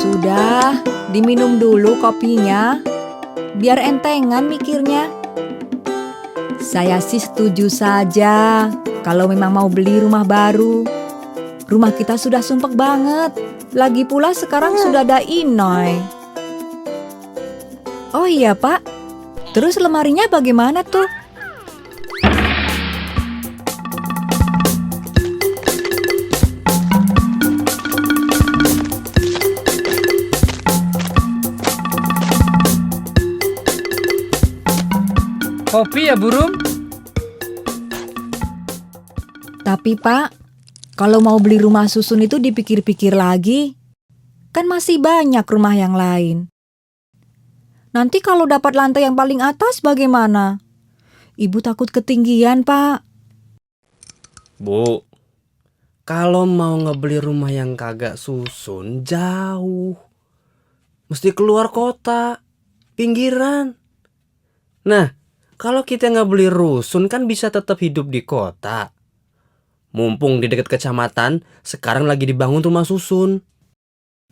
Sudah, diminum dulu kopinya, biar entengan mikirnya. Saya sih setuju saja kalau memang mau beli rumah baru. Rumah kita sudah sumpek banget, lagi pula sekarang sudah ada Inoy. Oh iya Pak, terus lemarinya bagaimana tuh? Kopi ya, Burung? Tapi Pak, kalau mau beli rumah susun itu dipikir-pikir lagi. Kan masih banyak rumah yang lain. Nanti kalau dapat lantai yang paling atas bagaimana? Ibu takut ketinggian, Pak. Bu, kalau mau ngebeli rumah yang kagak susun jauh. Mesti keluar kota, pinggiran. Nah, kalau kita nggak beli rusun kan bisa tetap hidup di kota. Mumpung di dekat kecamatan, sekarang lagi dibangun rumah susun.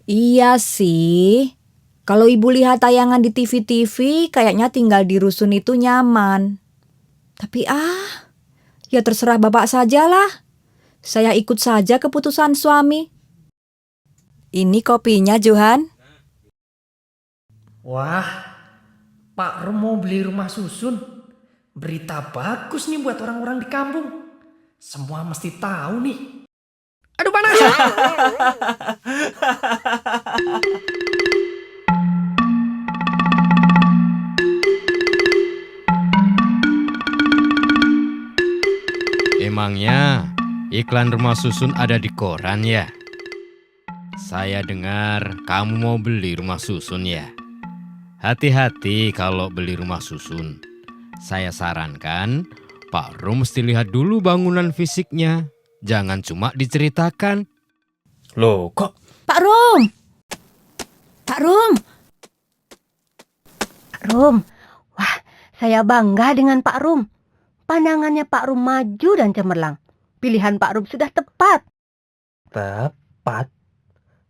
Iya sih. Kalau ibu lihat tayangan di TV-TV, kayaknya tinggal di rusun itu nyaman. Tapi ya terserah bapak sajalah. Saya ikut saja keputusan suami. Ini kopinya, Johan. Wah, Pak Rum mau beli rumah susun. Berita bagus nih buat orang-orang di kampung. Semua mesti tahu nih. Aduh panas! Emangnya iklan rumah susun ada di koran ya? Saya dengar kamu mau beli rumah susun ya? Hati-hati kalau beli rumah susun. Saya sarankan Pak Rum mesti lihat dulu bangunan fisiknya. Jangan cuma diceritakan. Loh, kok? Pak Rum! Pak Rum! Pak Rum, wah saya bangga dengan Pak Rum. Pandangannya Pak Rum maju dan cemerlang. Pilihan Pak Rum sudah tepat. Tepat?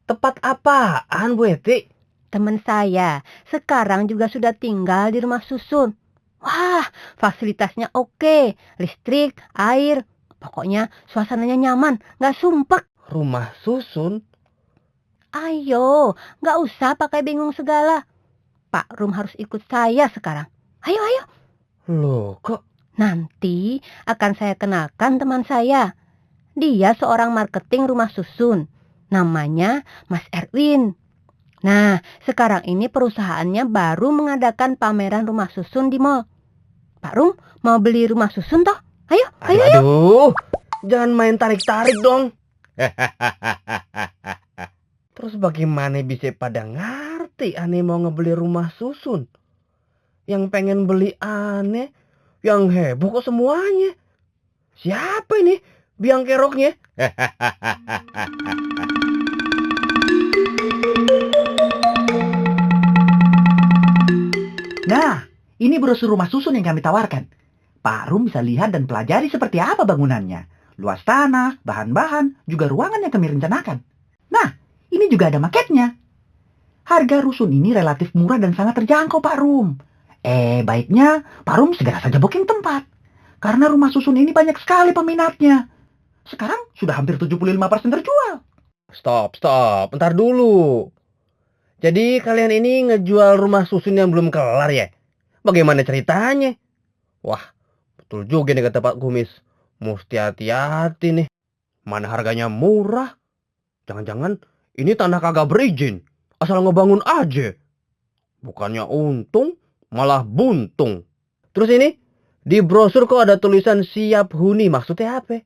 Tepat apaan, Bu Eti? Teman saya sekarang juga sudah tinggal di rumah susun. Wah, fasilitasnya oke. Listrik, air. Pokoknya suasananya nyaman, gak sumpek. Rumah susun? Ayo, gak usah pakai bingung segala. Pak Rum harus ikut saya sekarang. Ayo, ayo. Loh, kok? Nanti akan saya kenalkan teman saya. Dia seorang marketing rumah susun. Namanya Mas Erwin. Nah, sekarang ini perusahaannya baru mengadakan pameran rumah susun di mall. Pak Rum mau beli rumah susun toh? Ayo, ayo, ayo. Aduh, jangan main tarik-tarik dong. Terus bagaimana bisa pada ngerti aneh mau ngebeli rumah susun? Yang pengen beli aneh, yang heboh kok semuanya. Siapa ini biang keroknya? Nah, ini brosur rumah susun yang kami tawarkan. Pak Rum bisa lihat dan pelajari seperti apa bangunannya. Luas tanah, bahan-bahan, juga ruangan yang kami rencanakan. Nah, ini juga ada maketnya. Harga rusun ini relatif murah dan sangat terjangkau, Pak Rum. Baiknya Pak Rum segera saja booking tempat. Karena rumah susun ini banyak sekali peminatnya. Sekarang sudah hampir 75% terjual. Stop, ntar dulu. Jadi kalian ini ngejual rumah susun yang belum kelar ya? Bagaimana ceritanya? Wah, betul juga nih kata Pak Kumis. Mesti hati-hati nih. Mana harganya murah? Jangan-jangan ini tanah kagak berizin. Asal ngebangun aja. Bukannya untung, malah buntung. Terus ini, di brosur kok ada tulisan siap huni. Maksudnya apa?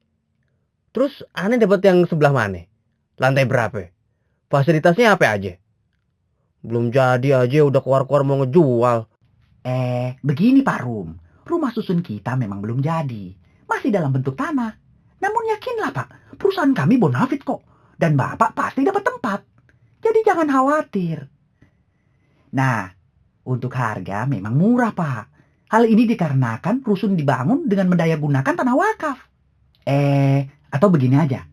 Terus aneh dapat yang sebelah mana? Lantai berapa? Fasilitasnya apa aja? Belum jadi aja udah keluar-keluar mau ngejual. Begini Pak Rum. Rumah susun kita memang belum jadi. Masih dalam bentuk tanah. Namun yakinlah Pak, perusahaan kami bonafit kok. Dan Bapak pasti dapat tempat. Jadi jangan khawatir. Nah, untuk harga memang murah Pak. Hal ini dikarenakan rusun dibangun dengan mendayagunakan tanah wakaf. Atau begini aja.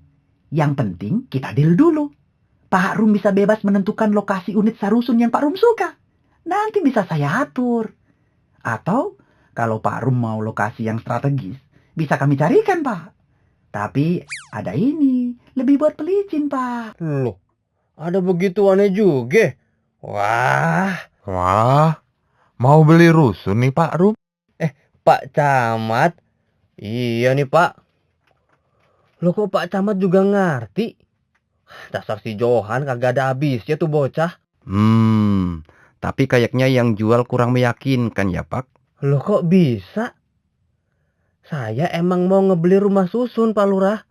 Yang penting kita deal dulu. Pak Rum bisa bebas menentukan lokasi unit sarusun yang Pak Rum suka. Nanti bisa saya atur. Atau kalau Pak Rum mau lokasi yang strategis, bisa kami carikan Pak. Tapi ada ini, lebih buat pelicin Pak. Loh, ada begituannya juga. Wah, mau beli rusun nih Pak Rum? Pak Camat. Iya nih Pak. Loh kok Pak Camat juga ngerti? Dasar si Johan kagak ada habisnya tuh bocah. Tapi kayaknya yang jual kurang meyakinkan ya Pak. Loh kok bisa? Saya emang mau ngebeli rumah susun Pak Lurah.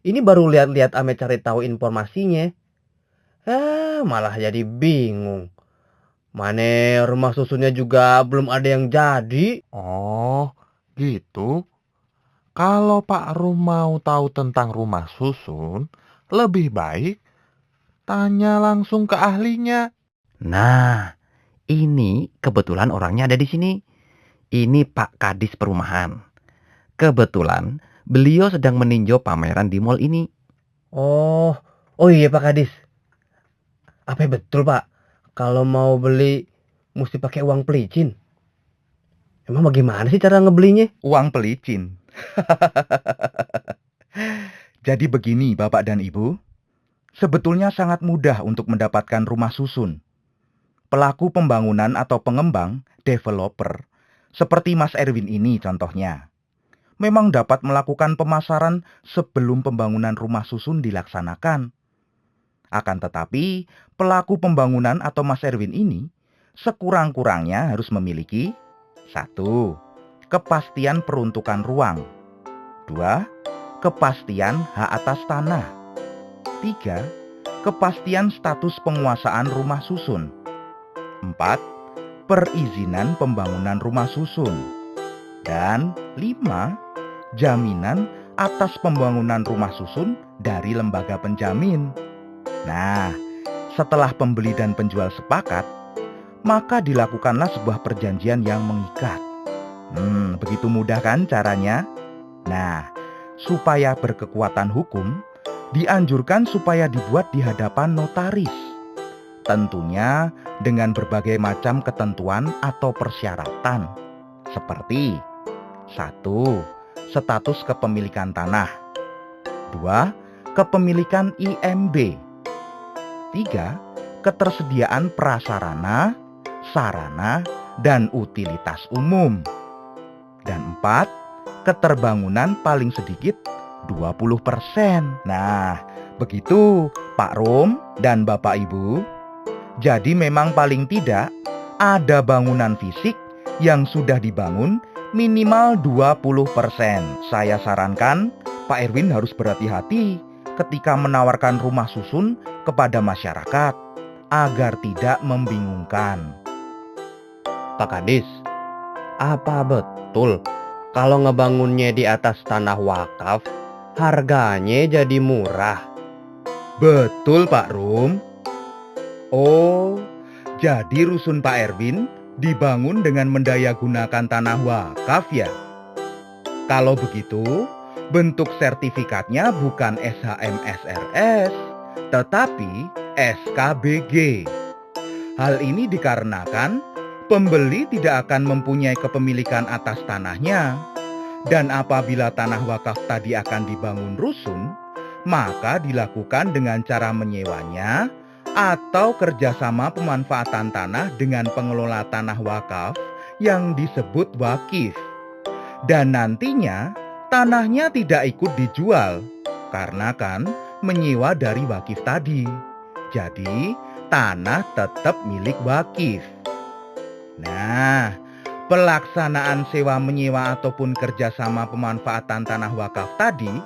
Ini baru lihat-lihat ame cari tahu informasinya. Malah jadi bingung. Mana rumah susunnya juga belum ada yang jadi. Oh, gitu. Kalau Pak Rum mau tahu tentang rumah susun, lebih baik tanya langsung ke ahlinya. Nah, ini kebetulan orangnya ada di sini. Ini Pak Kadis Perumahan. Kebetulan beliau sedang meninjau pameran di mall ini. Oh iya Pak Kadis. Apa betul Pak? Kalau mau beli mesti pakai uang pelicin. Emang bagaimana sih cara ngebelinya? Uang pelicin. Jadi begini Bapak dan Ibu. Sebetulnya sangat mudah untuk mendapatkan rumah susun. Pelaku pembangunan atau pengembang, developer, seperti Mas Erwin ini contohnya, memang dapat melakukan pemasaran sebelum pembangunan rumah susun dilaksanakan. Akan tetapi, pelaku pembangunan atau Mas Erwin ini sekurang-kurangnya harus memiliki 1. Kepastian peruntukan ruang. 2. Kepastian hak atas tanah. 3. Kepastian status penguasaan rumah susun. 4. Perizinan pembangunan rumah susun. Dan 5. Jaminan atas pembangunan rumah susun dari lembaga penjamin. Nah, setelah pembeli dan penjual sepakat, maka dilakukanlah sebuah perjanjian yang mengikat. Begitu mudah kan caranya? Nah, supaya berkekuatan hukum, dianjurkan supaya dibuat di hadapan notaris. Tentunya dengan berbagai macam ketentuan atau persyaratan. Seperti 1. Status kepemilikan tanah. 2. Kepemilikan IMB. 3. Ketersediaan prasarana, sarana, dan utilitas umum. Dan 4. Keterbangunan paling sedikit 20%. Nah, begitu Pak Rum dan Bapak Ibu. Jadi memang paling tidak ada bangunan fisik yang sudah dibangun minimal 20%. Saya sarankan Pak Erwin harus berhati-hati ketika menawarkan rumah susun kepada masyarakat agar tidak membingungkan. Pak Kadis, apa betul kalau ngebangunnya di atas tanah wakaf, harganya jadi murah? Betul Pak Rum. Oh, jadi rusun Pak Erwin dibangun dengan mendayagunakan tanah wakaf ya? Kalau begitu, bentuk sertifikatnya bukan SHM-SRS, tetapi SKBG. Hal ini dikarenakan pembeli tidak akan mempunyai kepemilikan atas tanahnya. Dan apabila tanah wakaf tadi akan dibangun rusun, maka dilakukan dengan cara menyewanya atau kerjasama pemanfaatan tanah dengan pengelola tanah wakaf yang disebut wakif. Dan nantinya tanahnya tidak ikut dijual, karena kan menyewa dari wakif tadi. Jadi tanah tetap milik wakif. Nah, pelaksanaan sewa menyewa ataupun kerjasama pemanfaatan tanah wakaf tadi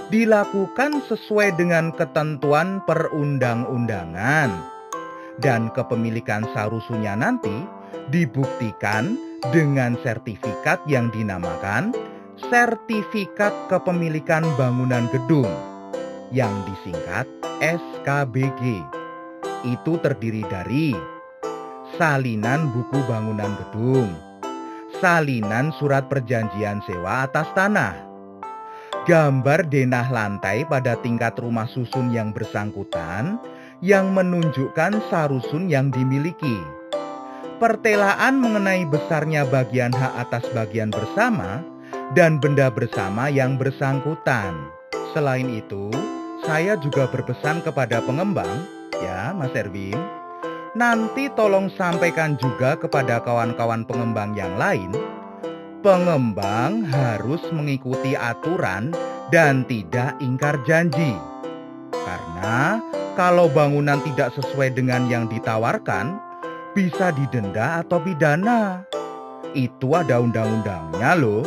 dilakukan sesuai dengan ketentuan perundang-undangan. Dan kepemilikan sarusunya nanti dibuktikan dengan sertifikat yang dinamakan Sertifikat Kepemilikan Bangunan Gedung yang disingkat SKBG. Itu terdiri dari salinan buku bangunan gedung, salinan surat perjanjian sewa atas tanah, gambar denah lantai pada tingkat rumah susun yang bersangkutan yang menunjukkan sarusun yang dimiliki, pertelaan mengenai besarnya bagian hak atas bagian bersama, dan benda bersama yang bersangkutan. Selain itu, saya juga berpesan kepada pengembang, ya Mas Erwin, nanti tolong sampaikan juga kepada kawan-kawan pengembang yang lain, pengembang harus mengikuti aturan dan tidak ingkar janji. Karena kalau bangunan tidak sesuai dengan yang ditawarkan, bisa didenda atau pidana. Itu ada undang-undangnya loh.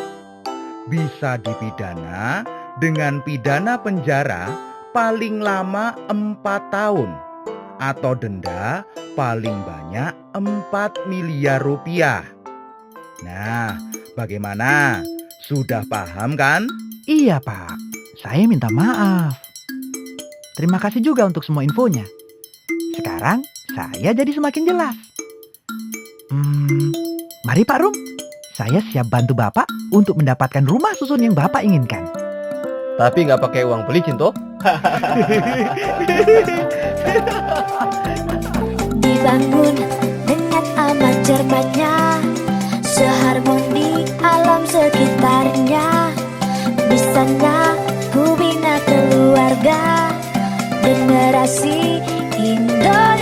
Bisa dipidana dengan pidana penjara paling lama 4 tahun atau denda paling banyak 4 miliar rupiah. Nah, bagaimana? Sudah paham kan? Iya Pak, saya minta maaf. Terima kasih juga untuk semua infonya. Sekarang saya jadi semakin jelas. Mari Pak Rum, saya siap bantu Bapak untuk mendapatkan rumah susun yang Bapak inginkan. Tapi nggak pakai uang pelicin toh? Dibangun dengan amat cermatnya, seharmoni alam sekitarnya. Di sana ku bina keluarga, generasi Indonesia.